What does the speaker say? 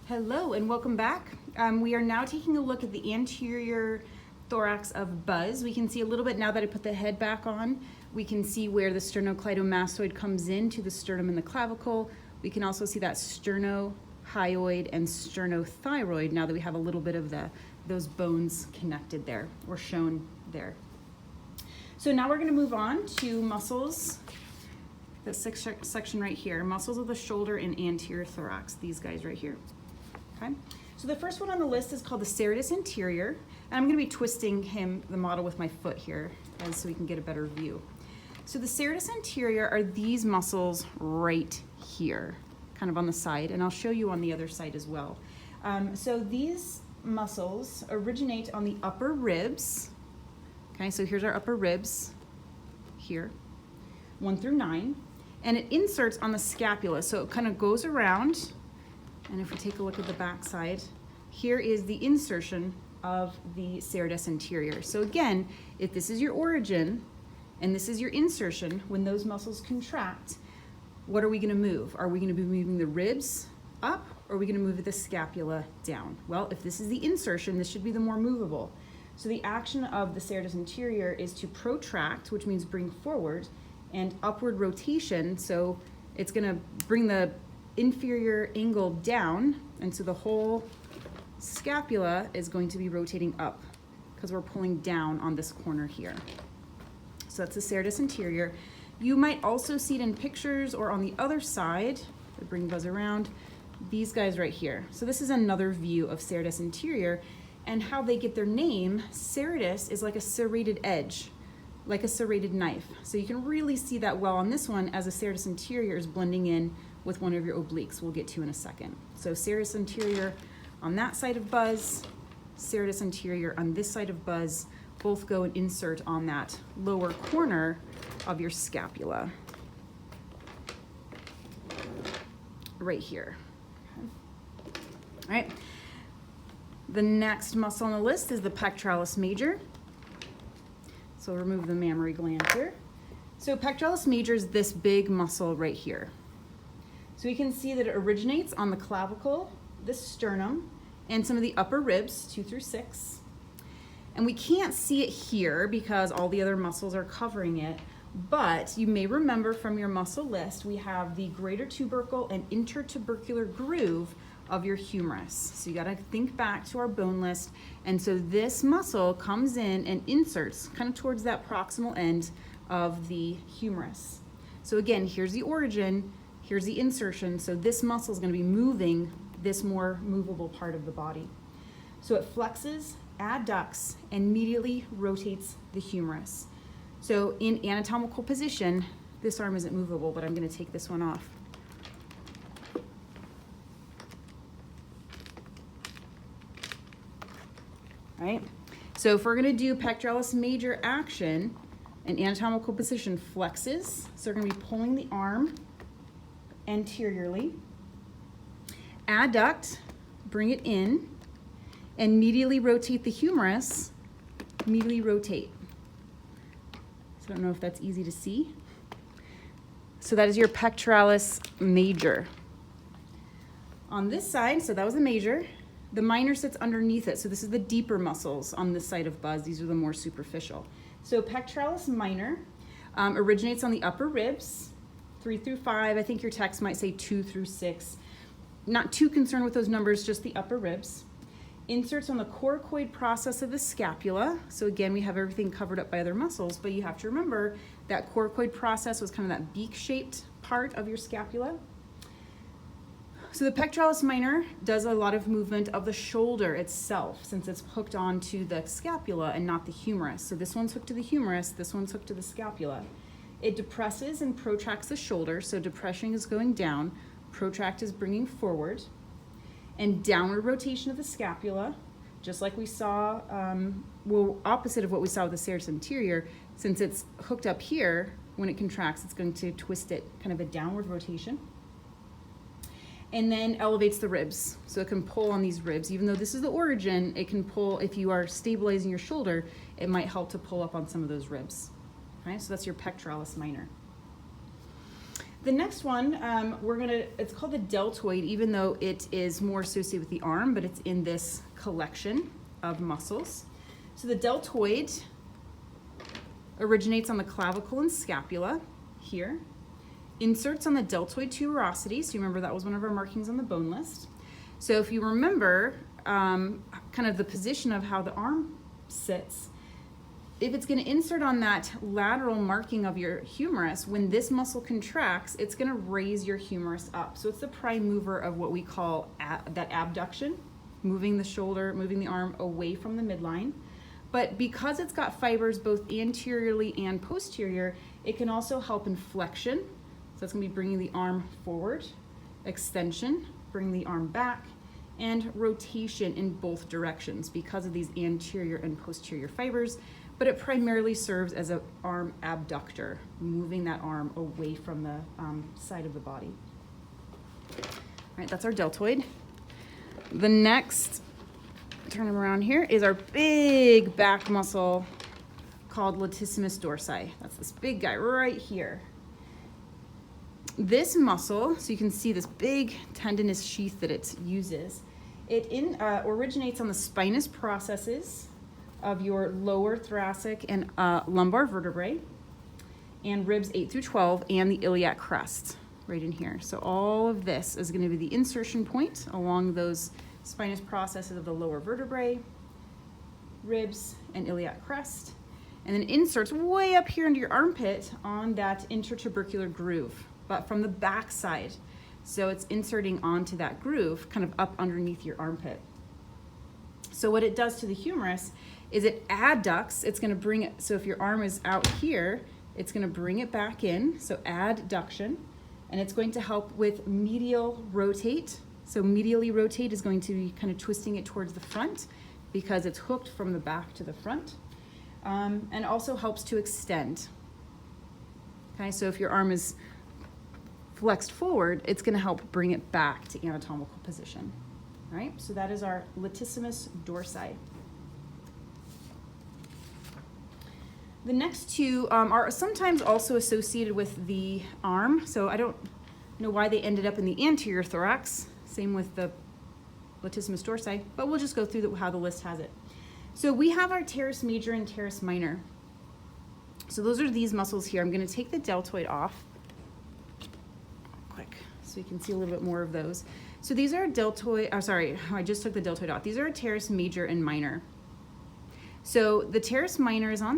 Hello and welcome back. We are now taking a look at the anterior thorax of Buzz. We can see a little bit now that I put the head back on. We can see where the sternocleidomastoid comes into the sternum and the clavicle. We can also see that sternohyoid and sternothyroid now that we have a little bit of those bones connected there, or shown there. So now we're going to move on to muscles. This section right here, muscles of the shoulder and anterior thorax, these guys right here. Okay, so the first one on the list is called the Serratus Anterior, and I'm going to be twisting the model with my foot here, so we can get a better view. So the Serratus Anterior are these muscles right here, kind of on the side, and I'll show you on the other side as well. So these muscles originate on the upper ribs. Okay, so here's our upper ribs here, 1 through 9, and it inserts on the scapula, so it kind of goes around. And if we take a look at the back side, here is the insertion of the Serratus Anterior. So again, if this is your origin and this is your insertion, when those muscles contract, what are we going to move? Are we going to be moving the ribs up, or are we going to move the scapula down? Well, if this is the insertion, this should be the more movable. So the action of the Serratus Anterior is to protract, which means bring forward, and upward rotation, so it's going to bring the inferior angle down, and so the whole scapula is going to be rotating up because we're pulling down on this corner here. So that's the Serratus Anterior. You might also see it in pictures or on the other side. I bring Buzz around, these guys right here. So this is another view of Serratus Anterior, and how they get their name. Serratus is like a serrated edge, like a serrated knife. So you can really see that well on this one as the Serratus Anterior is blending in with one of your obliques we'll get to in a second. So Serratus Anterior on that side of Buzz, Serratus Anterior on this side of Buzz, both go and insert on that lower corner of your scapula. Right here. Okay. All right. The next muscle on the list is the Pectoralis Major. So we'll remove the mammary gland here. So Pectoralis Major is this big muscle right here. So we can see that it originates on the clavicle, the sternum, and some of the upper ribs, 2 through 6. And we can't see it here because all the other muscles are covering it, but you may remember from your muscle list, we have the greater tubercle and intertubercular groove of your humerus. So you gotta think back to our bone list. And so this muscle comes in and inserts kind of towards that proximal end of the humerus. So again, here's the origin, here's the insertion. So this muscle is going to be moving this more movable part of the body. So it flexes, adducts, and medially rotates the humerus. So in anatomical position, this arm isn't movable, but I'm going to take this one off. All right. So if we're going to do Pectoralis Major action, an anatomical position flexes. So we're going to be pulling the arm anteriorly, adduct, bring it in, and medially rotate the humerus, medially rotate. So I don't know if that's easy to see. So that is your Pectoralis Major. On this side, so that was the major, the minor sits underneath it. So this is the deeper muscles on this side of Buzz. These are the more superficial. So Pectoralis Minor originates on the upper ribs, 3 through 5. I think your text might say 2 through 6. Not too concerned with those numbers, just the upper ribs. Inserts on the coracoid process of the scapula. So again, we have everything covered up by other muscles, but you have to remember that coracoid process was kind of that beak-shaped part of your scapula. So the Pectoralis Minor does a lot of movement of the shoulder itself, since it's hooked onto the scapula and not the humerus. So this one's hooked to the humerus, this one's hooked to the scapula. It depresses and protracts the shoulder, so depression is going down, protract is bringing forward, and downward rotation of the scapula, just like we saw, well, opposite of what we saw with the Serratus Anterior. Since it's hooked up here, when it contracts, it's going to twist it, kind of a downward rotation. And then elevates the ribs, so it can pull on these ribs. Even though this is the origin, it can pull, if you are stabilizing your shoulder, it might help to pull up on some of those ribs. Okay, so that's your Pectoralis Minor. The next one, it's called the deltoid, even though it is more associated with the arm, but it's in this collection of muscles. So the deltoid originates on the clavicle and scapula here, inserts on the deltoid tuberosity. So you remember that was one of our markings on the bone list. So if you remember kind of the position of how the arm sits, if it's going to insert on that lateral marking of your humerus, when this muscle contracts, it's going to raise your humerus up. So it's the prime mover of what we call that abduction, moving the shoulder, moving the arm away from the midline. But because it's got fibers both anteriorly and posterior, it can also help in flexion. So it's going to be bringing the arm forward, extension, bring the arm back, and rotation in both directions because of these anterior and posterior fibers. But it primarily serves as an arm abductor, moving that arm away from the side of the body. All right, that's our deltoid. The next, turn them around here, is our big back muscle called Latissimus Dorsi. That's this big guy right here. This muscle, so you can see this big tendinous sheath that it uses, it originates on the spinous processes of your lower thoracic and lumbar vertebrae, and ribs 8 through 12, and the iliac crest right in here. So all of this is going to be the insertion point along those spinous processes of the lower vertebrae, ribs, and iliac crest, and then inserts way up here into your armpit on that intertubercular groove, but from the back side. So it's inserting onto that groove, kind of up underneath your armpit. So what it does to the humerus is it adducts, it's going to bring it, so if your arm is out here, it's going to bring it back in, so adduction, and it's going to help with medial rotate. So medially rotate is going to be kind of twisting it towards the front because it's hooked from the back to the front, and also helps to extend. Okay, so if your arm is flexed forward, it's going to help bring it back to anatomical position. All right, so that is our Latissimus Dorsi. The next two are sometimes also associated with the arm. So I don't know why they ended up in the anterior thorax. Same with the Latissimus dorsi, but we'll just go through how the list has it. So we have our teres major and teres minor. So those are these muscles here. I'm going to take the deltoid off quick so you can see a little bit more of those. So these are deltoid, I just took the deltoid off. These are teres major and minor. So the teres minor is on